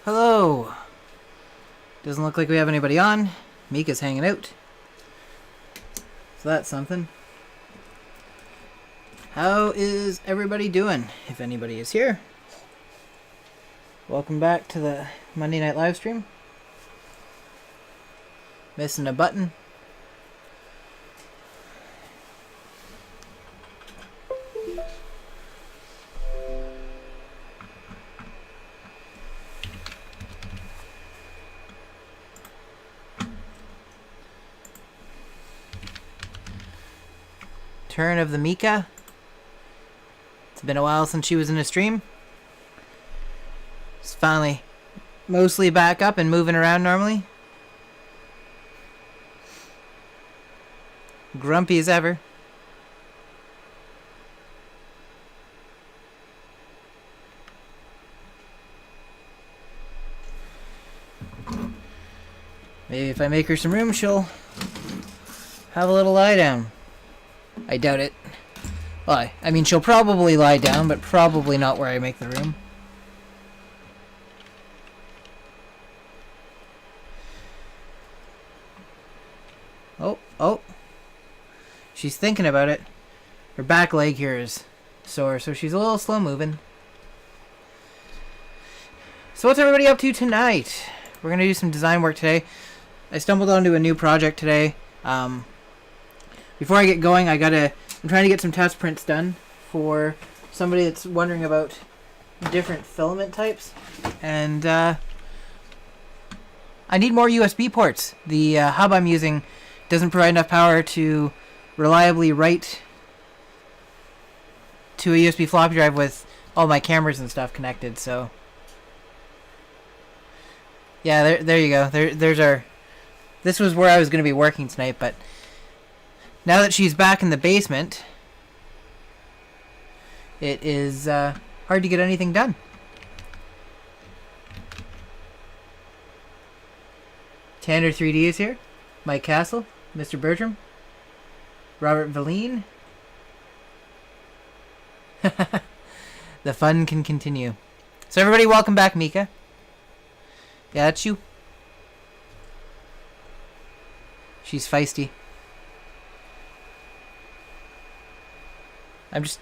Hello. Doesn't look like we have anybody on. Mika's hanging out. So that's something. How is everybody doing, if anybody is here? Welcome back to the Monday night live stream. Missing a button. Turn of the Mika. It's been a while since she was in a stream. It's finally mostly back up and moving around normally. Grumpy as ever. Maybe if I make her some room, she'll have a little lie down. I doubt it. Well, I mean, she'll probably lie down, but probably not where I make the room. Oh. She's thinking about it. Her back leg here is sore, so she's a little slow moving. So what's everybody up to tonight? We're going to do some design work today. I stumbled onto a new project today. Before I get going, I'm trying to get some test prints done for somebody that's wondering about different filament types. And I need more USB ports. The hub I'm using doesn't provide enough power to reliably write to a USB floppy drive with all my cameras and stuff connected. So yeah, there you go. There's our. This was where I was going to be working tonight, but now that she's back in the basement, it is hard to get anything done. Tanner 3D is here. Mike Castle, Mr. Bertram, Robert Valine. The fun can continue. So everybody, welcome back, Mika. Yeah, that's you. She's feisty. I'm just...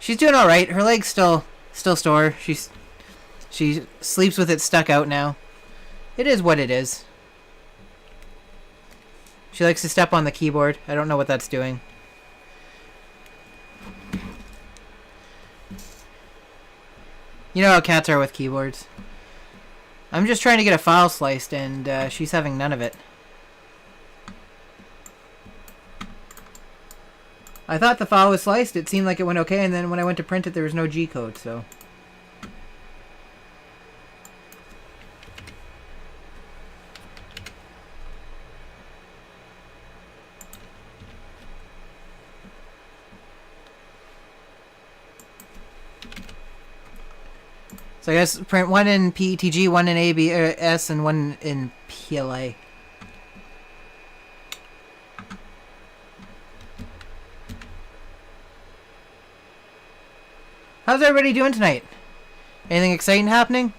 she's doing alright. Her leg's still sore. She sleeps with it stuck out now. It is what it is. She likes to step on the keyboard. I don't know what that's doing. You know how cats are with keyboards. I'm just trying to get a file sliced, and she's having none of it. I thought the file was sliced. It seemed like it went okay, and then when I went to print it, there was no G-code, so... So I guess print one in PETG, one in ABS, and one in PLA. How's everybody doing tonight? Anything exciting happening?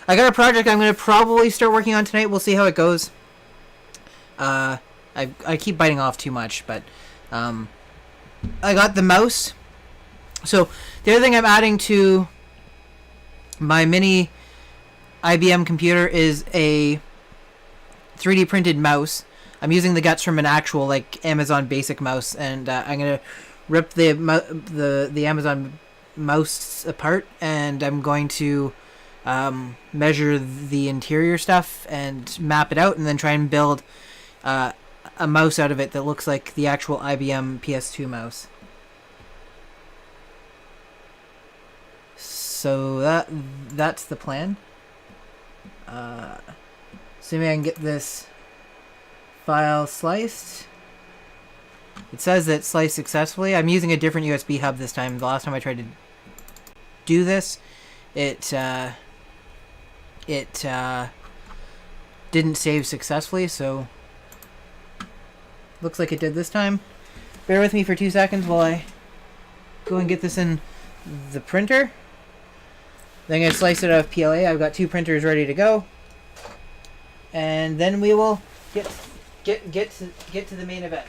I got a project I'm going to probably start working on tonight. We'll see how it goes. I keep biting off too much, but I got the mouse. So the other thing I'm adding to my mini IBM computer is a 3D printed mouse. I'm using the guts from an actual like Amazon basic mouse, and I'm gonna rip the Amazon mouse apart, and I'm going to measure the interior stuff and map it out, and then try and build a mouse out of it that looks like the actual IBM PS2 mouse. So that's the plan. Assuming I can get this file sliced. It says that sliced successfully. I'm using a different USB hub this time. The last time I tried to do this, it didn't save successfully, so looks like it did this time. Bear with me for 2 seconds while I go and get this in the printer. Then I'm going to slice it out of PLA. I've got 2 printers ready to go. And then we will get to the main event.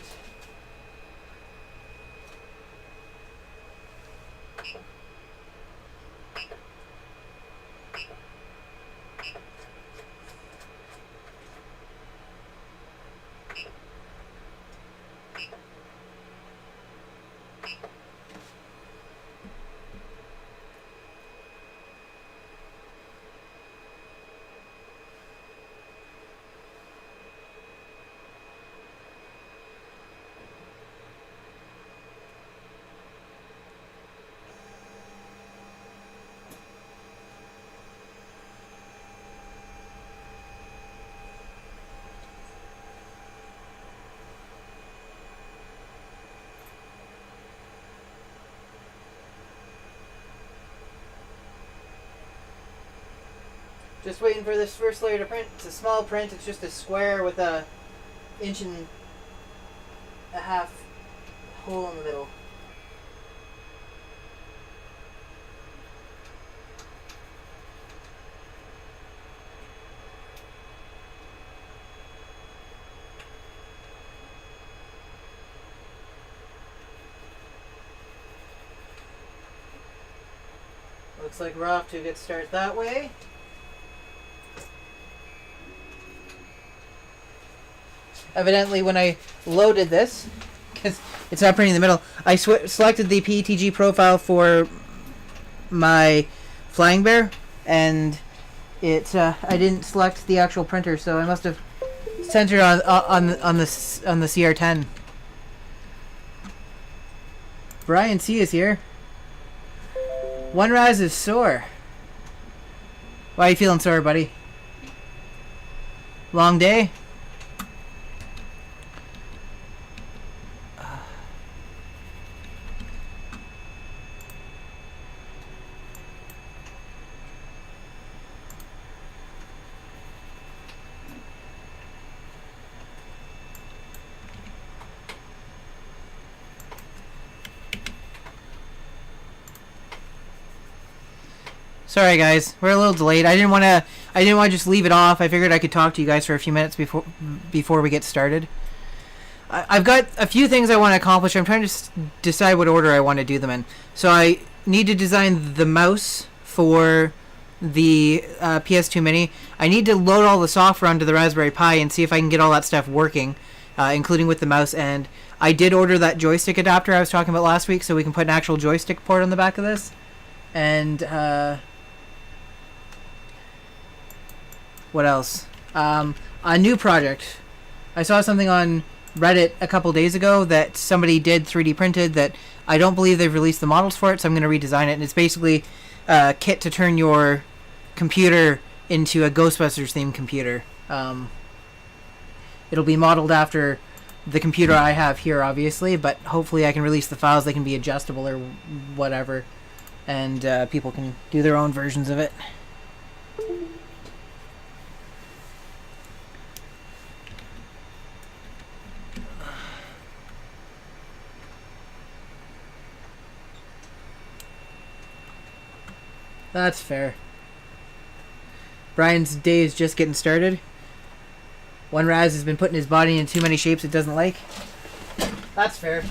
Just waiting for this first layer to print. It's a small print. It's just a square with a 1.5 inch hole in the middle. Looks like we're off to a good start that way. Evidently, when I loaded this, because it's not printing in the middle, I selected the PETG profile for my Flying Bear, and it I didn't select the actual printer, so I must have centered on the CR10. Brian C is here. One Raz is sore. Why are you feeling sore, buddy? Long day? Sorry guys, we're a little delayed. I didn't want to just leave it off. I figured I could talk to you guys for a few minutes before we get started. I've got a few things I want to accomplish. I'm trying to decide what order I want to do them in. So I need to design the mouse for the PS2 Mini. I need to load all the software onto the Raspberry Pi and see if I can get all that stuff working, including with the mouse. And I did order that joystick adapter I was talking about last week, so we can put an actual joystick port on the back of this. And what else? A new project. I saw something on Reddit a couple days ago that somebody did 3D printed that I don't believe they've released the models for it, so I'm going to redesign it. And it's basically a kit to turn your computer into a Ghostbusters themed computer. It'll be modeled after the computer I have here, obviously, but hopefully I can release the files. They can be adjustable or whatever, and people can do their own versions of it. That's fair. Brian's day is just getting started. One Raz has been putting his body in too many shapes it doesn't like. That's fair.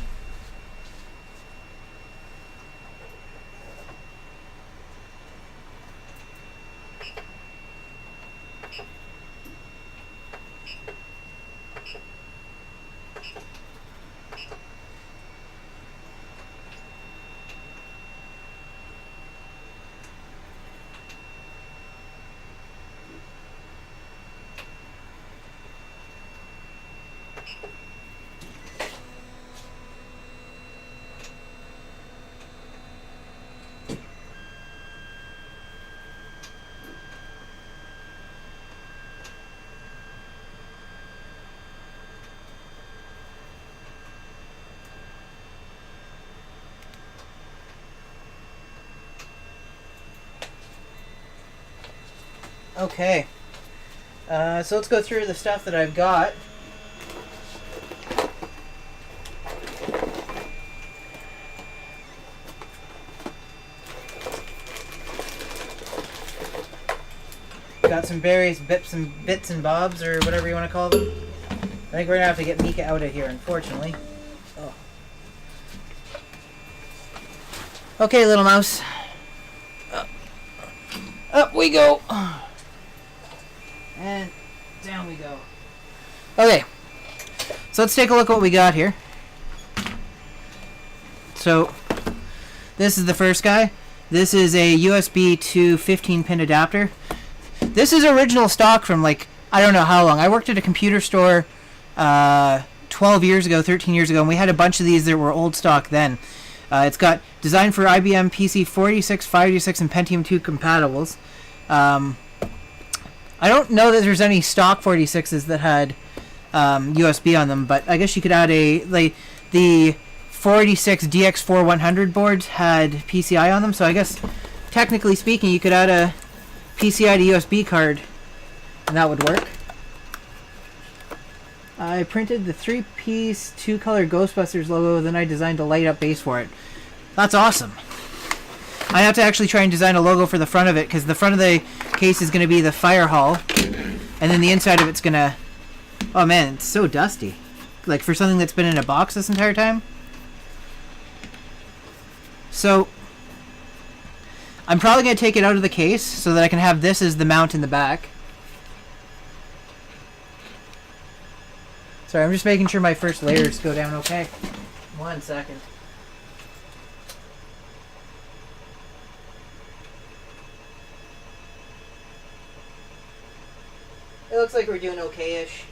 Okay, so let's go through the stuff that I've got. got some various bits and bobs, or whatever you want to call them. I think we're gonna have to get Mika out of here, unfortunately. Oh. Okay, little mouse. Up we go. And down we go. Okay. So let's take a look at what we got here. So this is the first guy. This is a USB to 15-pin adapter. This is original stock from, like, I don't know how long. I worked at a computer store 12 years ago, 13 years ago, and we had a bunch of these that were old stock then. It's got designed for IBM PC 46, 586, and Pentium 2 compatibles. I don't know that there's any stock 46s that had USB on them, but I guess you could add the 486 DX4100 boards had PCI on them, so I guess technically speaking you could add a PCI to USB card and that would work. I printed the 3-piece 2-color Ghostbusters logo, then I designed a light up base for it. That's awesome. I have to actually try and design a logo for the front of it, because the front of the case is going to be the fire hall, and then the inside of it's going to... Oh man, it's so dusty. Like for something that's been in a box this entire time. So, I'm probably going to take it out of the case so that I can have this as the mount in the back. Sorry, I'm just making sure my first layers go down okay. 1 second. It looks like we're doing okay-ish.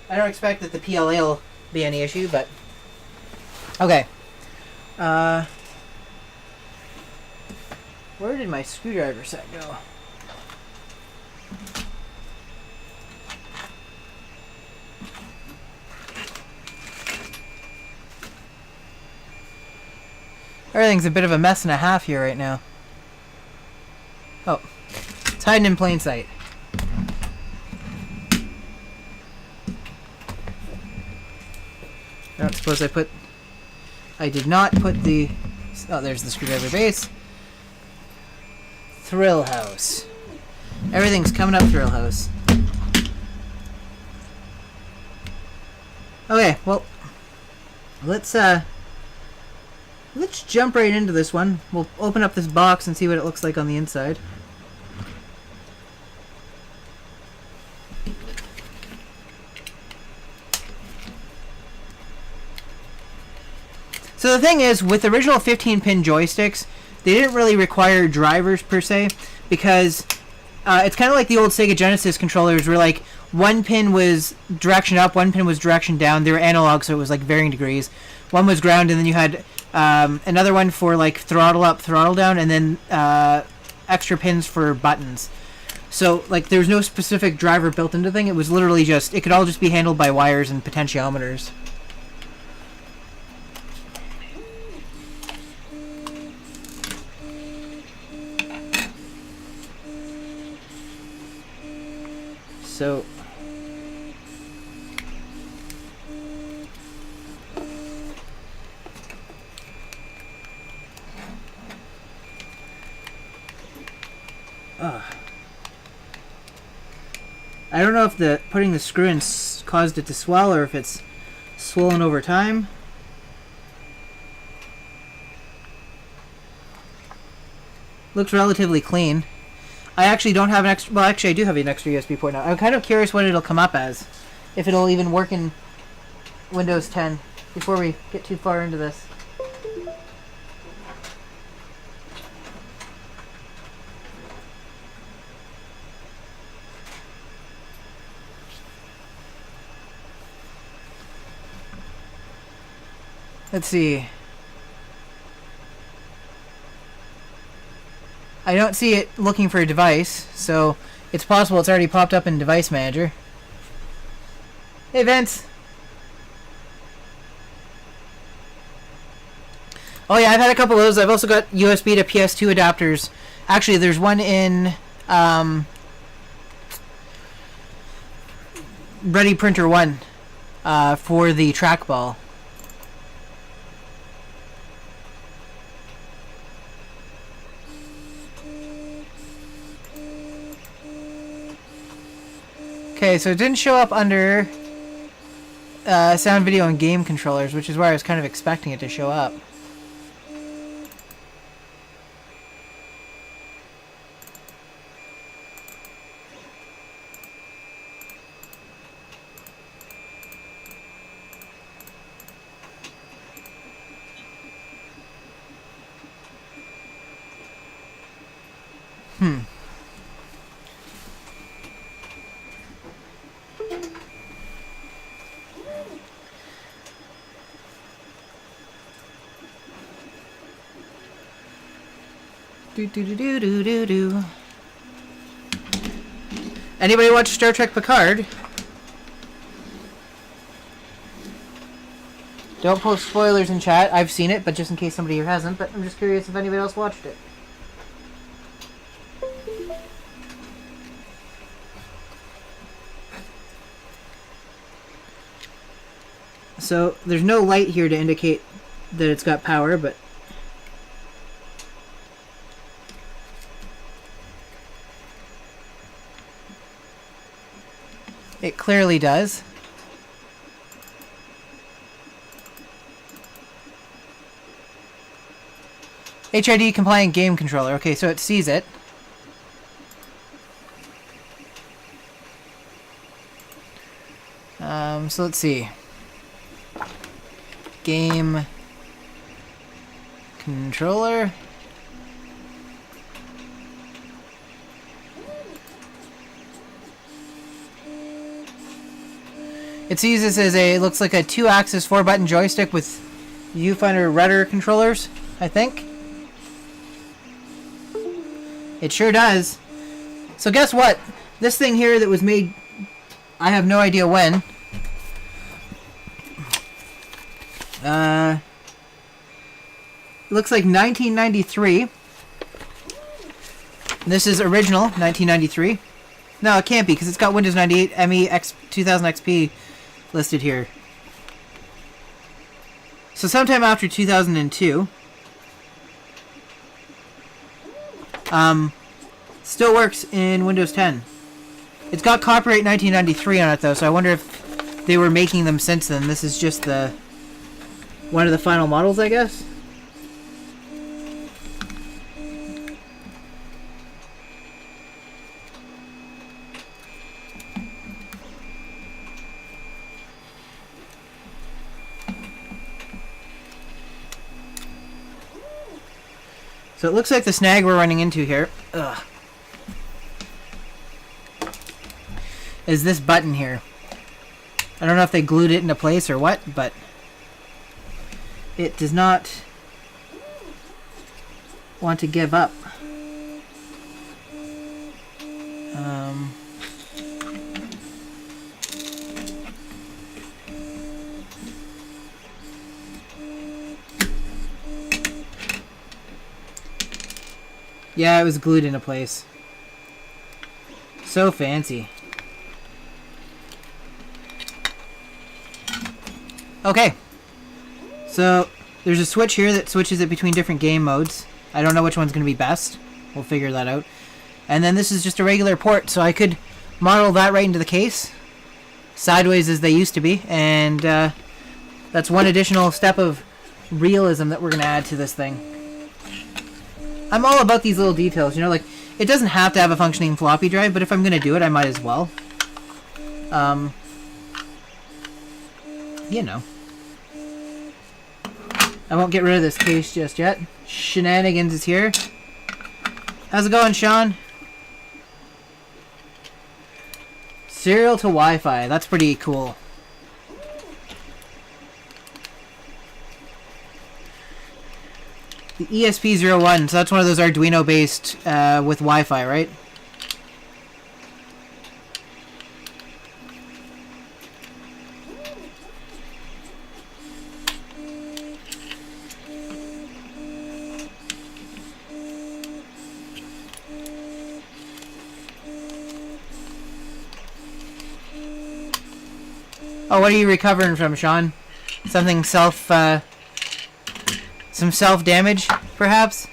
I don't expect that the PLA will be any issue, but... Okay. Where did my screwdriver set go? Everything's a bit of a mess and a half here right now. Oh. It's hiding in plain sight. I don't suppose I did not put the... Oh, there's the screwdriver base. Thrill House. Everything's coming up Thrill House. Okay, well, let's jump right into this one. We'll open up this box and see what it looks like on the inside. So the thing is, with original 15-pin joysticks, they didn't really require drivers per se, because it's kind of like the old Sega Genesis controllers where like one pin was direction up, one pin was direction down. They were analog, so it was like varying degrees. One was ground, and then you had another one for like throttle up, throttle down, and then extra pins for buttons. So like there was no specific driver built into the thing. It was literally just, it could all just be handled by wires and potentiometers. So I don't know if putting the screw in caused it to swell or if it's swollen over time. Looks relatively clean. I actually don't have an extra... Well, actually, I do have an extra USB port now. I'm kind of curious what it'll come up as. If it'll even work in Windows 10 before we get too far into this. Let's see. I don't see it looking for a device, so it's possible it's already popped up in Device Manager. Hey, Vince! Oh yeah, I've had a couple of those. I've also got USB to PS2 adapters. Actually, there's one in Ready Printer 1 for the trackball. Okay, so it didn't show up under sound, video, and game controllers, which is where I was kind of expecting it to show up. Do. Anybody watch Star Trek Picard? Don't post spoilers in chat. I've seen it, but just in case somebody here hasn't. But I'm just curious if anybody else watched it. So, there's no light here to indicate that it's got power, but... it clearly does. HID compliant game controller. Okay, so it sees it. So let's see. Game controller. It sees this as a, looks like a 2-axis 4-button joystick with viewfinder rudder controllers, I think. It sure does. So guess what? This thing here that was made, I have no idea when. Looks like 1993. This is original, 1993. No, it can't be, because it's got Windows 98 ME X 2000 XP listed here. So sometime after 2002. Still works in Windows 10. It's got copyright 1993 on it, though, so I wonder if they were making them since then. This is just the one of the final models, I guess. So it looks like the snag we're running into here is this button here. I don't know if they glued it into place or what, but it does not want to give up. Yeah, it was glued into place. So fancy. Okay. So, there's a switch here that switches it between different game modes. I don't know which one's going to be best. We'll figure that out. And then this is just a regular port, so I could model that right into the case. Sideways as they used to be. And that's one additional step of realism that we're going to add to this thing. I'm all about these little details, you know, like, it doesn't have to have a functioning floppy drive, but if I'm going to do it, I might as well. You know. I won't get rid of this case just yet. Shenanigans is here. How's it going, Sean? Serial to Wi-Fi. That's pretty cool. The ESP01, so that's one of those Arduino-based with Wi-Fi, right? Oh, what are you recovering from, Sean? Something some self-damage, perhaps?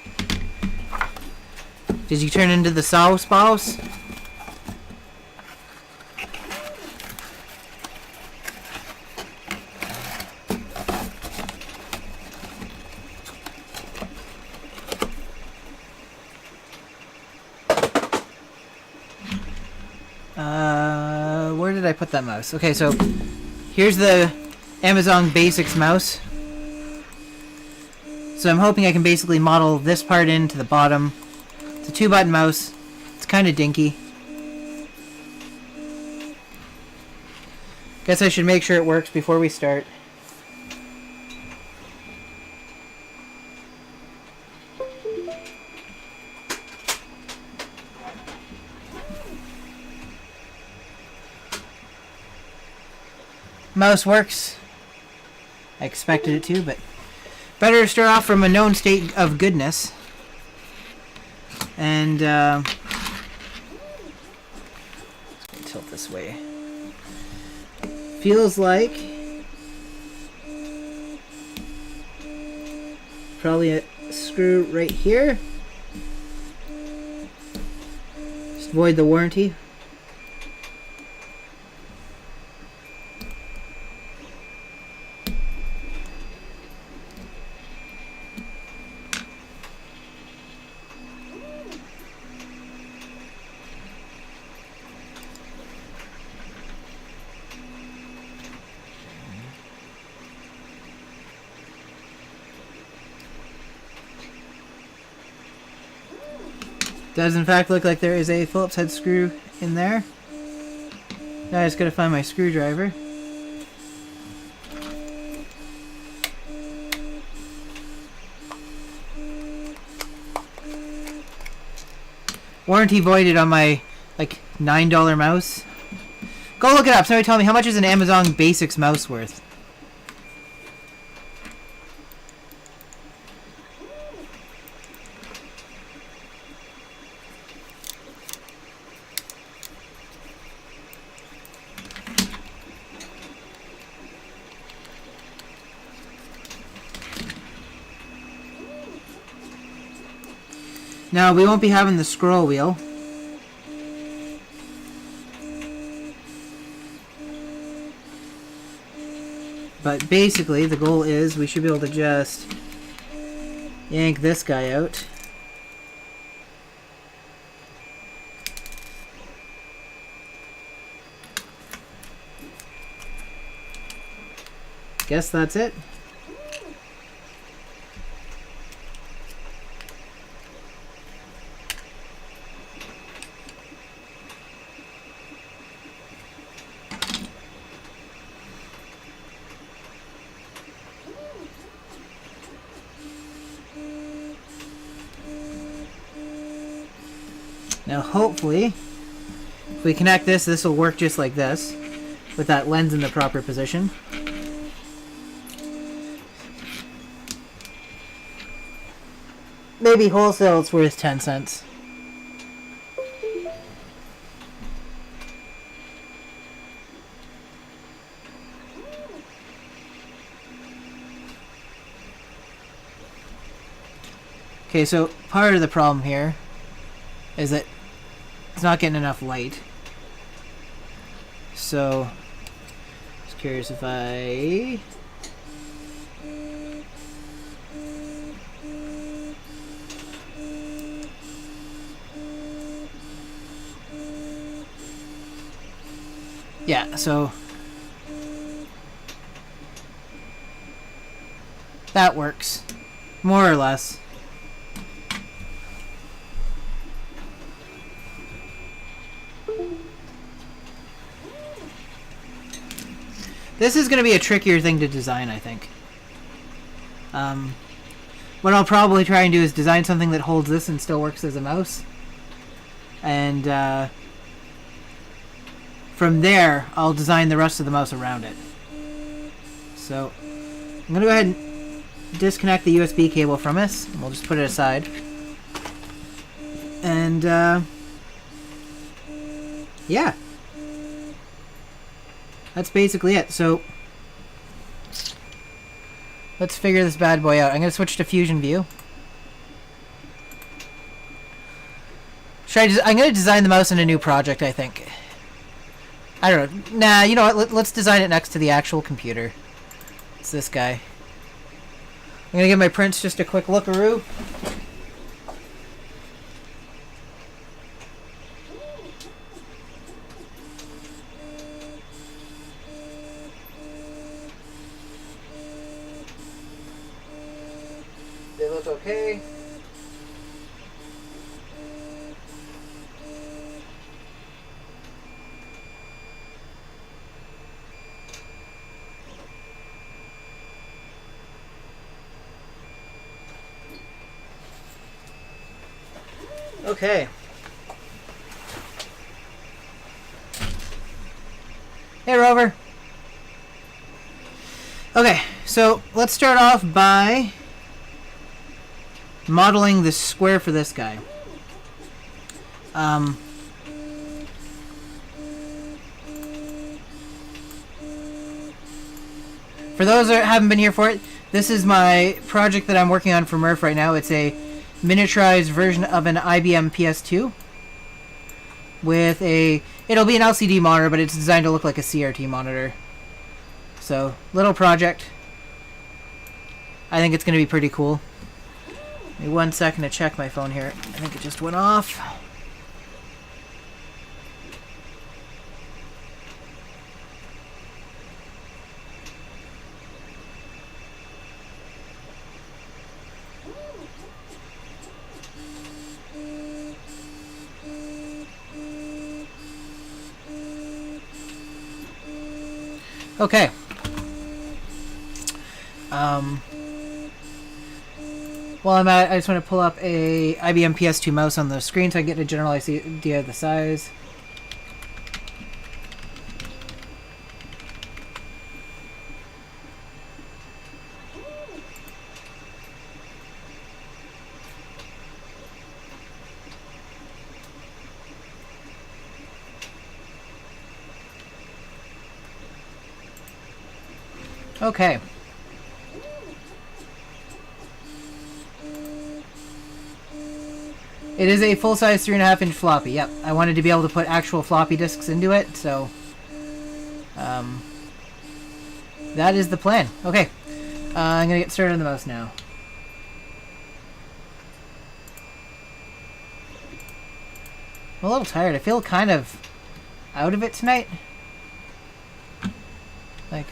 Did you turn into the Saw spouse? did I put that mouse? Okay, so here's the Amazon Basics mouse. So I'm hoping I can basically model this part into the bottom. It's a 2-button mouse. It's kind of dinky. Guess I should make sure it works before we start. Mouse works. I expected it to, but better to start off from a known state of goodness. And tilt this way. Feels like probably a screw right here. Just void the warranty. Does in fact look like there is a Phillips head screw in there. Now I just gotta find my screwdriver. Warranty voided on my like $9 mouse. Go look it up. Somebody tell me, how much is an Amazon Basics mouse worth? Now, we won't be having the scroll wheel. But basically, the goal is we should be able to just yank this guy out. Guess that's it. Now hopefully, if we connect this, this will work just like this, with that lens in the proper position. Maybe wholesale it's worth 10 cents. Okay, so part of the problem here is that it's not getting enough light. So, just curious if I... Yeah, so that works, more or less. This is going to be a trickier thing to design, I think. What I'll probably try and do is design something that holds this and still works as a mouse. And from there, I'll design the rest of the mouse around it. So, I'm going to go ahead and disconnect the USB cable from this. And we'll just put it aside. And, yeah. That's basically it. So, let's figure this bad boy out. I'm going to switch to Fusion View. I'm going to design the mouse in a new project, I think. I don't know. Nah, you know what? Let's design it next to the actual computer. It's this guy. I'm going to give my prints just a quick lookaroo. They look okay. Okay. Hey, Rover. Okay, so let's start off by modeling the square for this guy. For those that haven't been here for it, this is my project that I'm working on for Murph right now. It's a miniaturized version of an IBM PS2 with it'll be an LCD monitor, but it's designed to look like a CRT monitor. So, little project. I think it's going to be pretty cool. Give me 1 second to check my phone here. I think it just went off. Okay. While I'm at it, I just want to pull up a IBM PS2 mouse on the screen so I get a general idea of the size. Okay. It is a full-size 3.5-inch floppy. Yep, I wanted to be able to put actual floppy disks into it, so that is the plan. Okay, I'm gonna get started on the mouse now. I'm a little tired. I feel kind of out of it tonight. Like,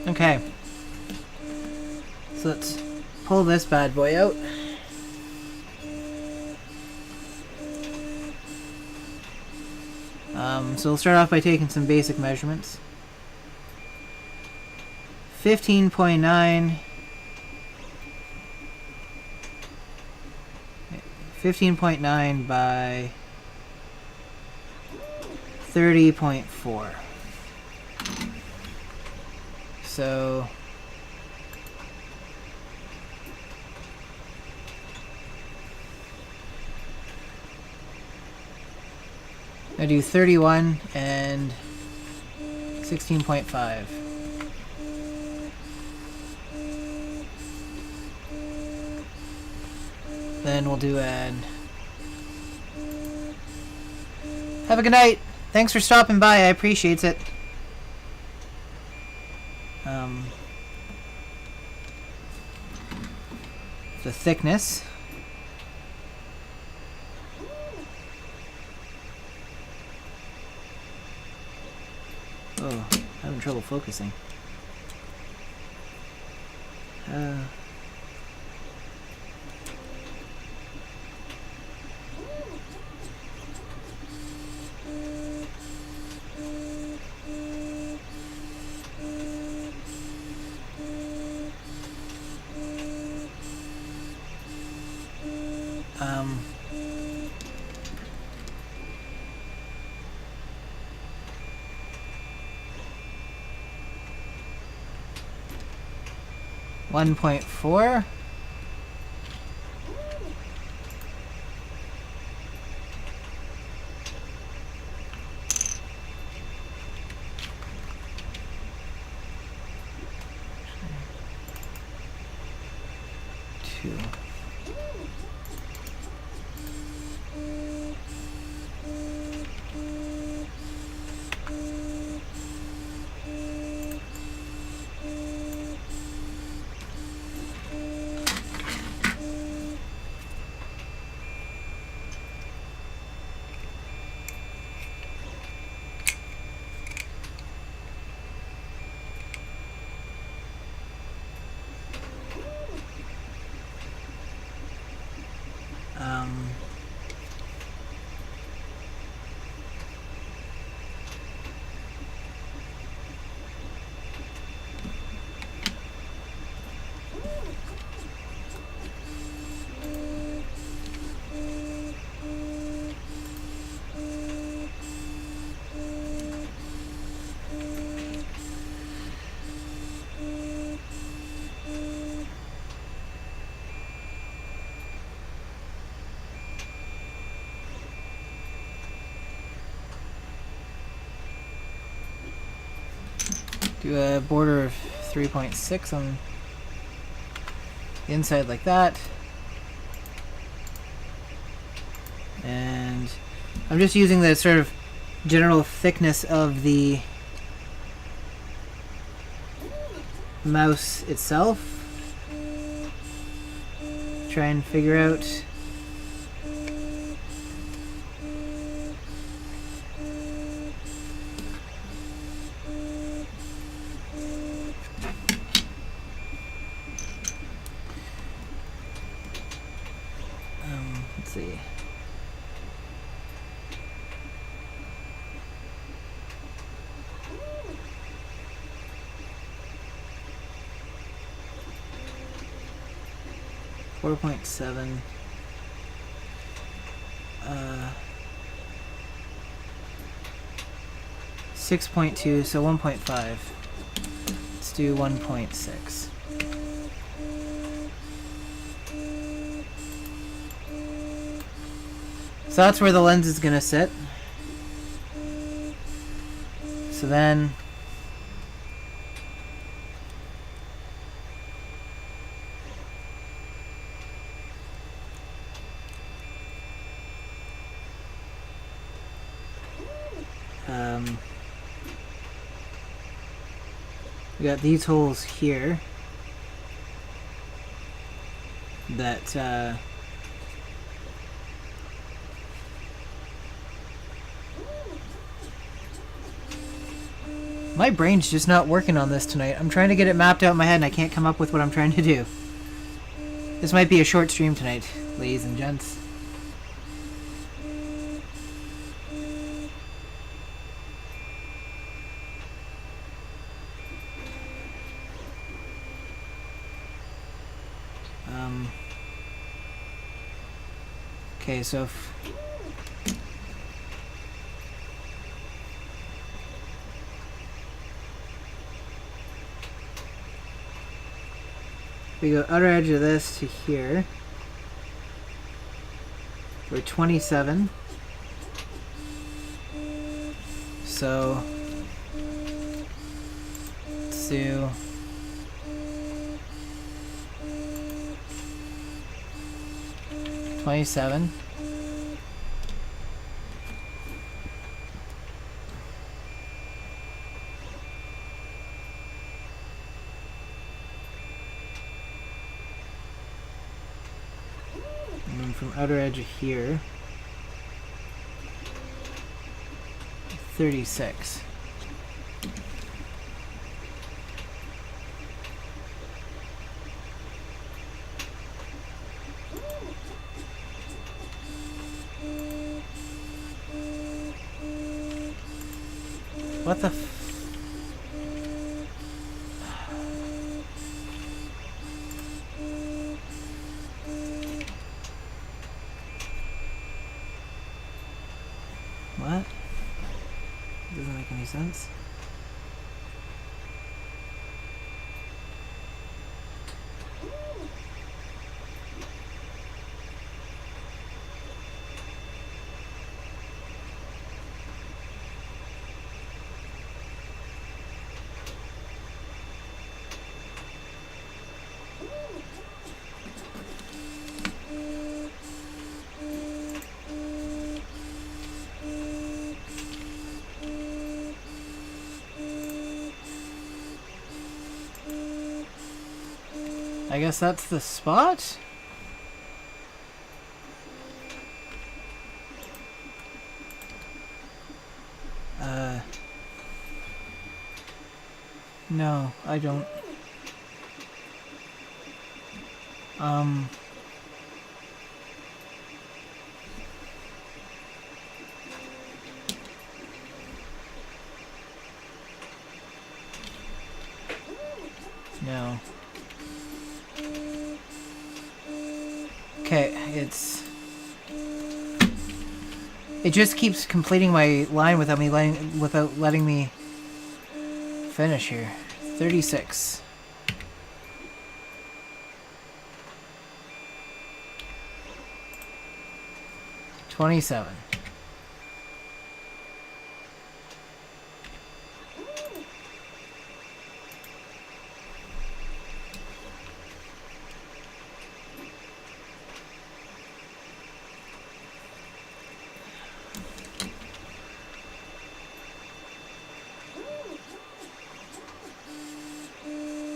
okay, so let's pull this bad boy out. So we'll start off by taking some basic measurements. 15.9 by 30.4. So I do 31 and 16.5. Then we'll do an... Have a good night. Thanks for stopping by. I appreciate it. The thickness. Oh, having trouble focusing. 1.4. Do a border of 3.6 on the inside like that. And I'm just using the sort of general thickness of the mouse itself. Try and figure out let's see. .7 6.2, so 1.5. Let's do 1.6. So that's where the lens is gonna sit. So then we got these holes here that my brain's just not working on this tonight. I'm trying to get it mapped out in my head and I can't come up with what I'm trying to do. This might be a short stream tonight, ladies and gents. Okay, so if we go outer edge of this to here, we're 27. So let's do 27. And then from outer edge of here, 36. What the what? Doesn't make any sense. I guess that's the spot? No, I don't. No. Okay, it just keeps completing my line without letting me finish here. 36. $27.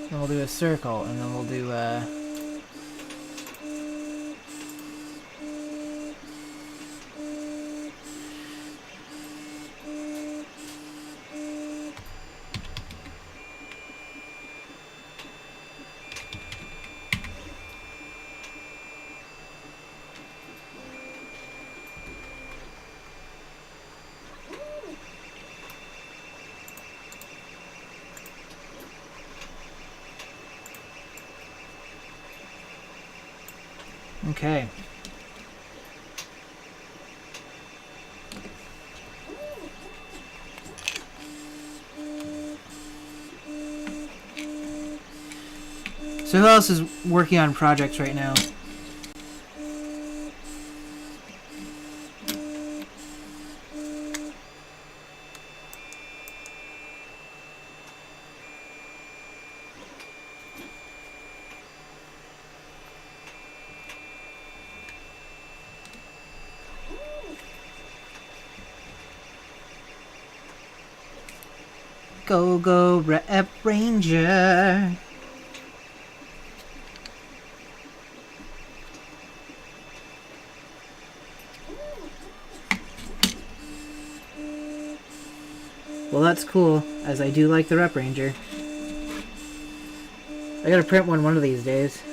Then we'll do a circle, and then we'll do okay. So who else is working on projects right now? Go, Rep Ranger. Well, that's cool, as I do like the Rep Ranger. I gotta print one of these days.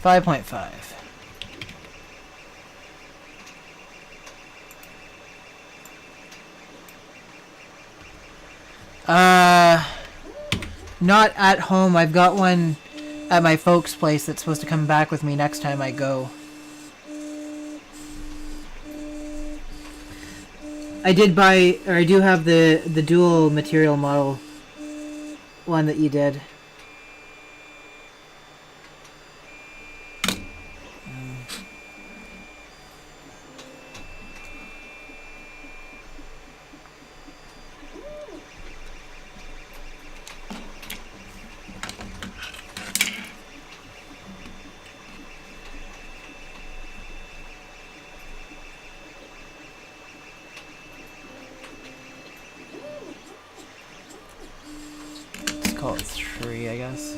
$5.5. Not at home. I've got one at my folks' place that's supposed to come back with me next time I go. I did buy, or I do have the dual material model one that you did. Call it 3, I guess.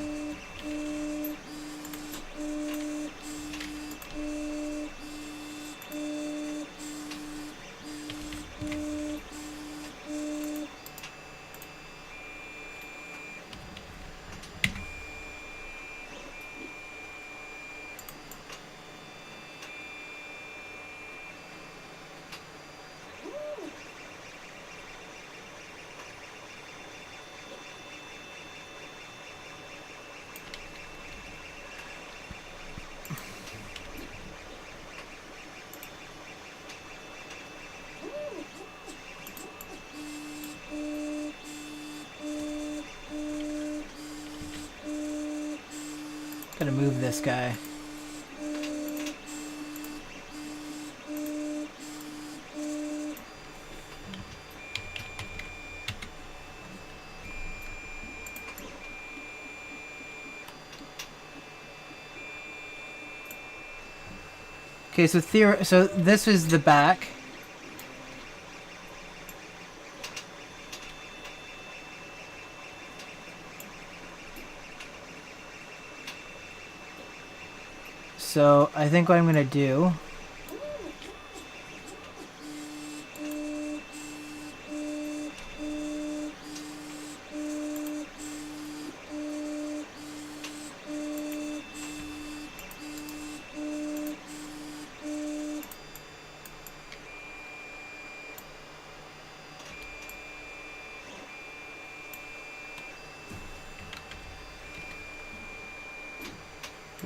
Gotta move this guy. Okay, so this is the back. So I think what I'm gonna do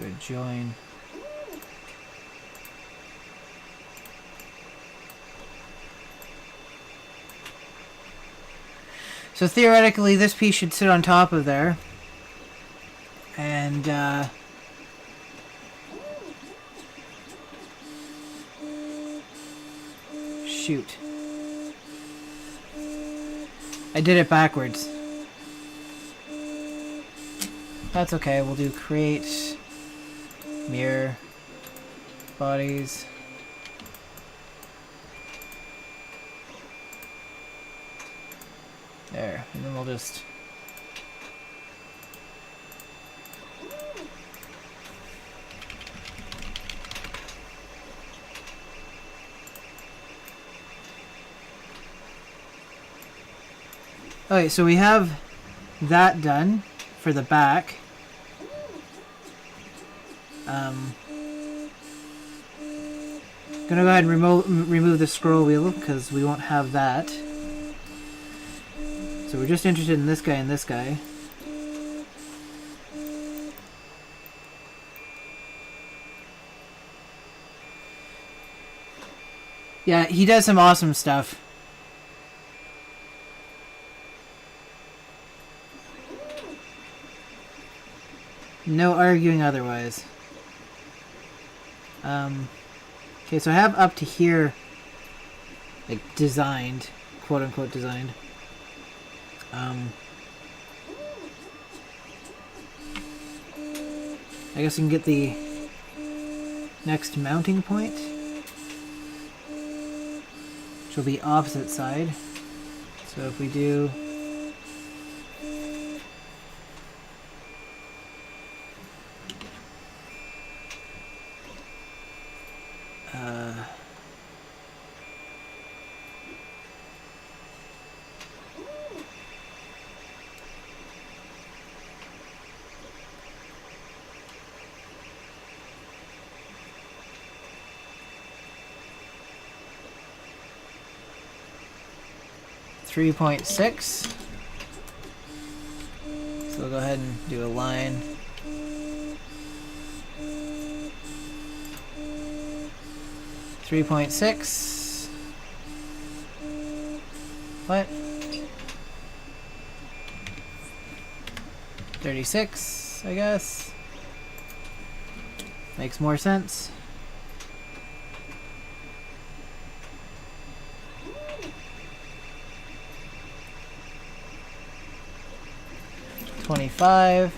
do a join. So theoretically, this piece should sit on top of there, and shoot. I did it backwards. That's okay, we'll do create, mirror, bodies. There, and then we'll just... Okay, so we have that done for the back. Gonna go ahead and remove the scroll wheel because we won't have that. So we're just interested in this guy and this guy. Yeah, he does some awesome stuff. No arguing otherwise. Okay, so I have up to here, like, designed, quote-unquote designed. I guess we can get the next mounting point, which will be opposite side. So if we do... .6. So we'll go ahead and do a line. .6. What? 36, I guess. Makes more sense. .25.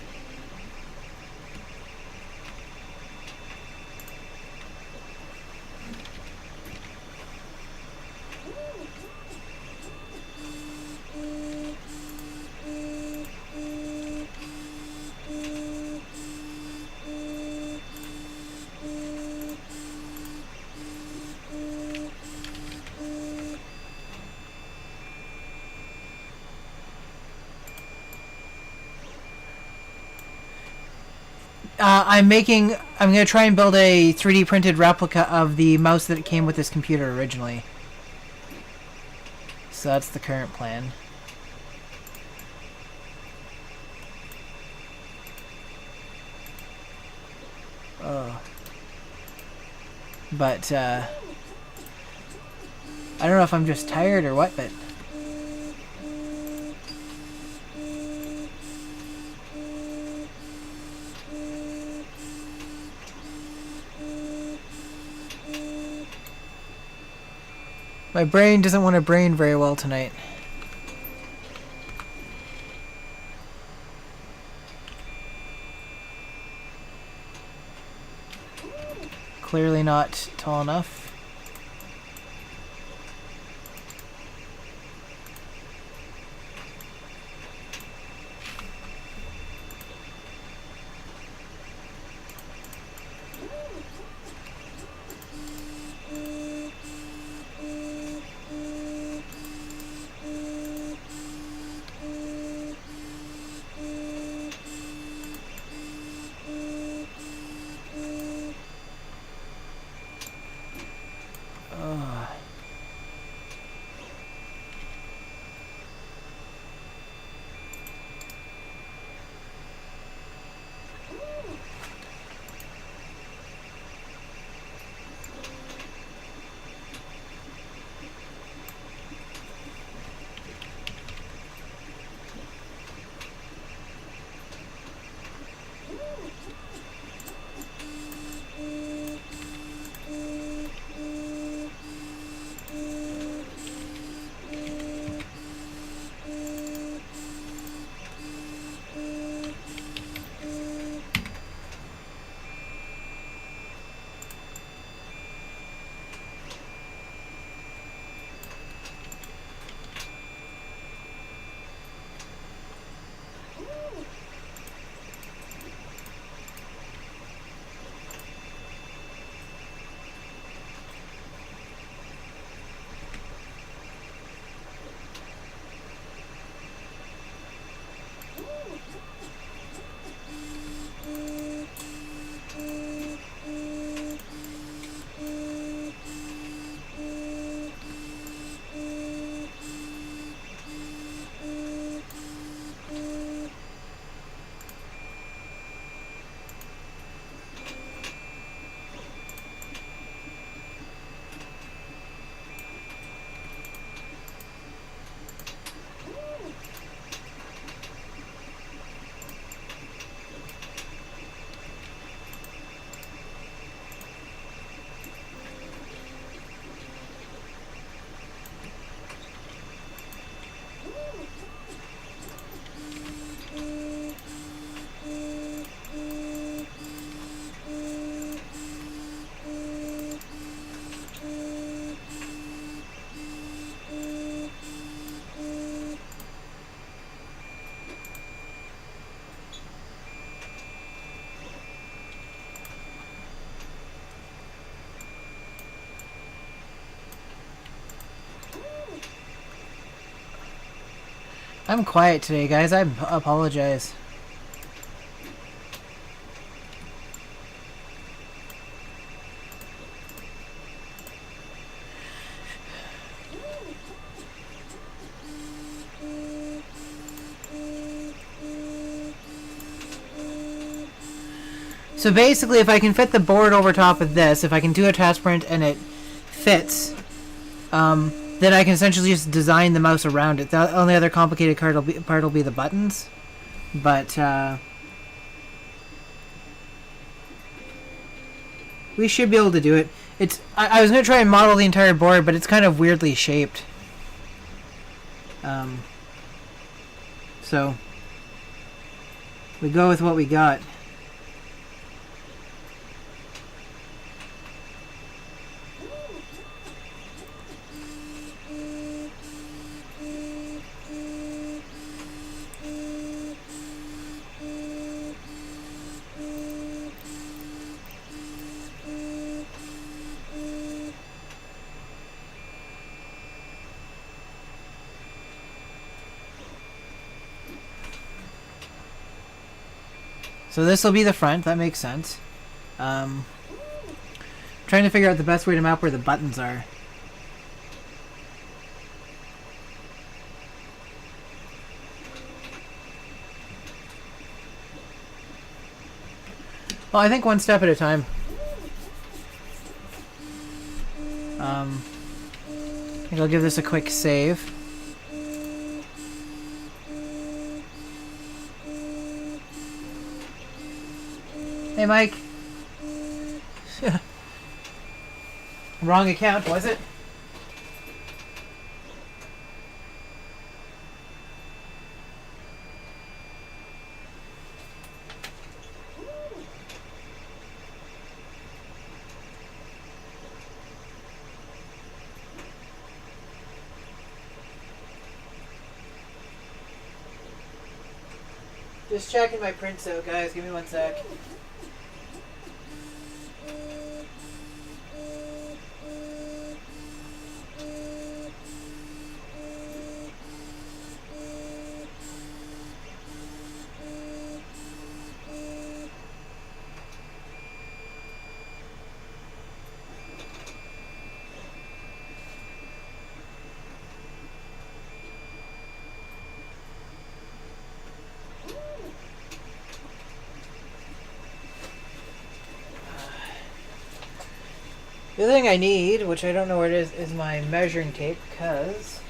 I'm going to try and build a 3D printed replica of the mouse that came with this computer originally. So that's the current plan. Oh. But, I don't know if I'm just tired or what, but... my brain doesn't want to brain very well tonight. Clearly not tall enough. I'm quiet today, guys. I apologize. So basically, if I can fit the board over top of this, if I can do a task print and it fits, then I can essentially just design the mouse around it. The only other complicated part will be the buttons. But, we should be able to do it. I was going to try and model the entire board, but it's kind of weirdly shaped. So, we go with what we got. So this will be the front, that makes sense. Trying to figure out the best way to map where the buttons are. Well, I think one step at a time. I think I'll give this a quick save. Hey, Mike. Wrong account, was it? Just checking my prints out, guys. Give me one sec. The other thing I need, which I don't know where it is my measuring tape, because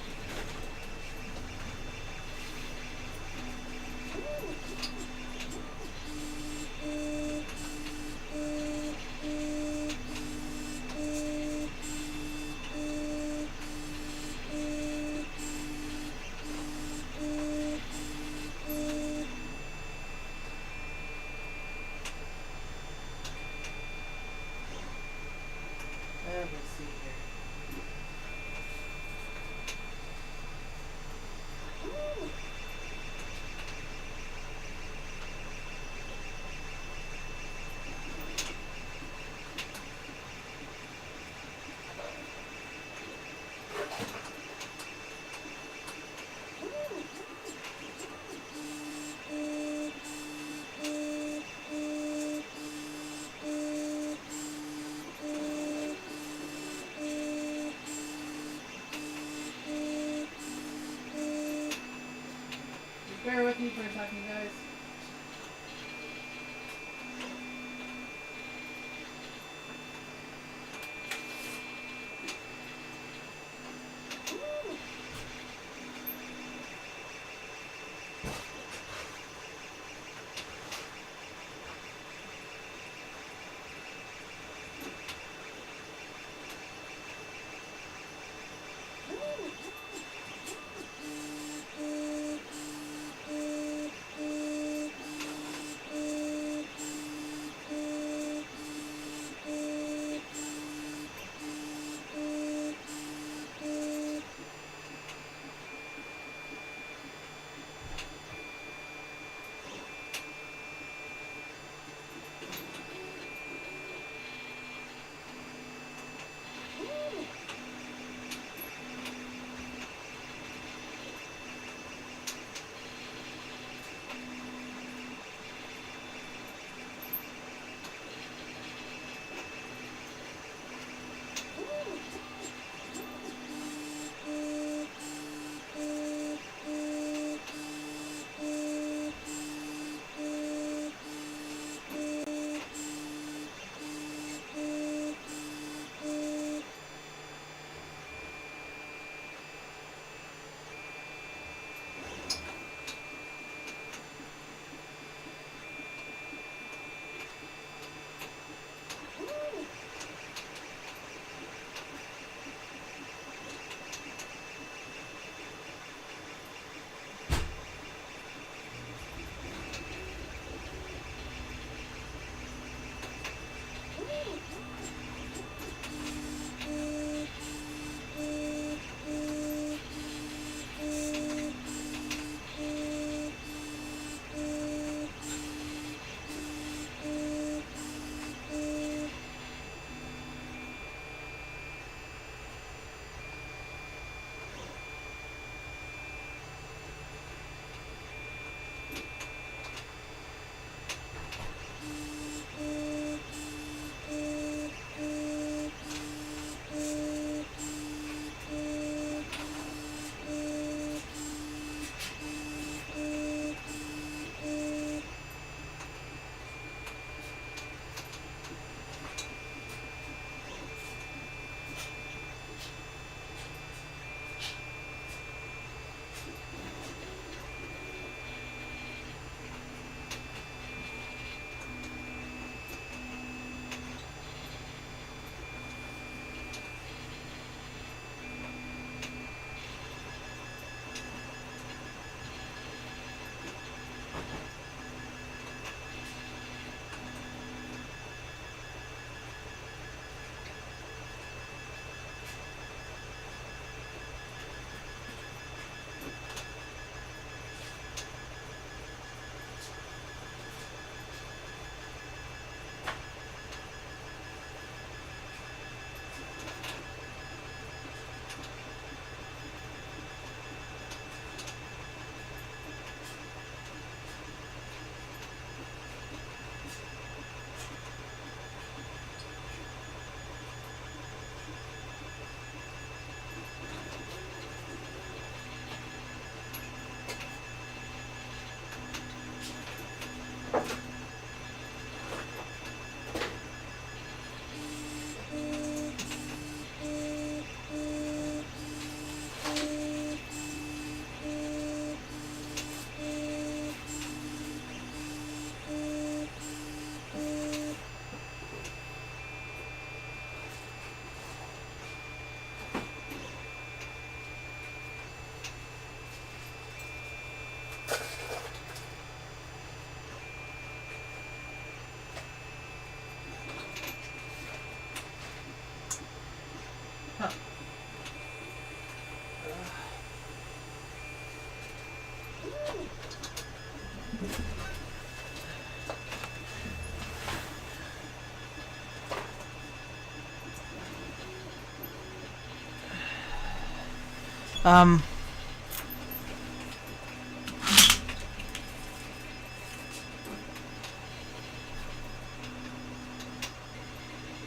let's see here. Bear with me for a second, guys.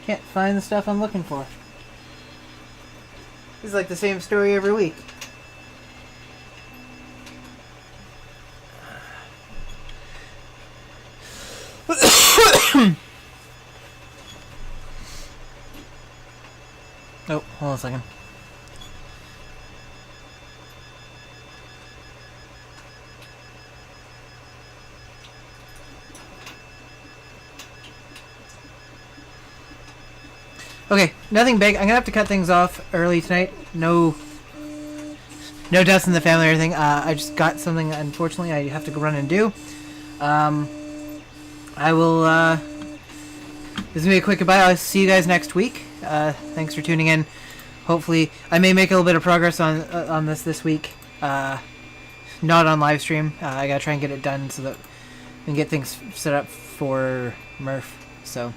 Can't find the stuff I'm looking for. This is like the same story every week. Oh, hold on a second. Okay, nothing big. I'm gonna have to cut things off early tonight. No deaths in the family or anything. I just got something, unfortunately, I have to go run and do. I will, this is gonna be a quick goodbye. I'll see you guys next week. Thanks for tuning in. Hopefully, I may make a little bit of progress on this week. Not on live stream. I gotta try and get it done so that we can get things set up for Murph. So,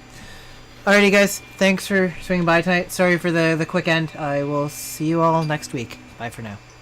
alrighty, guys. Thanks for swinging by tonight. Sorry for the quick end. I will see you all next week. Bye for now.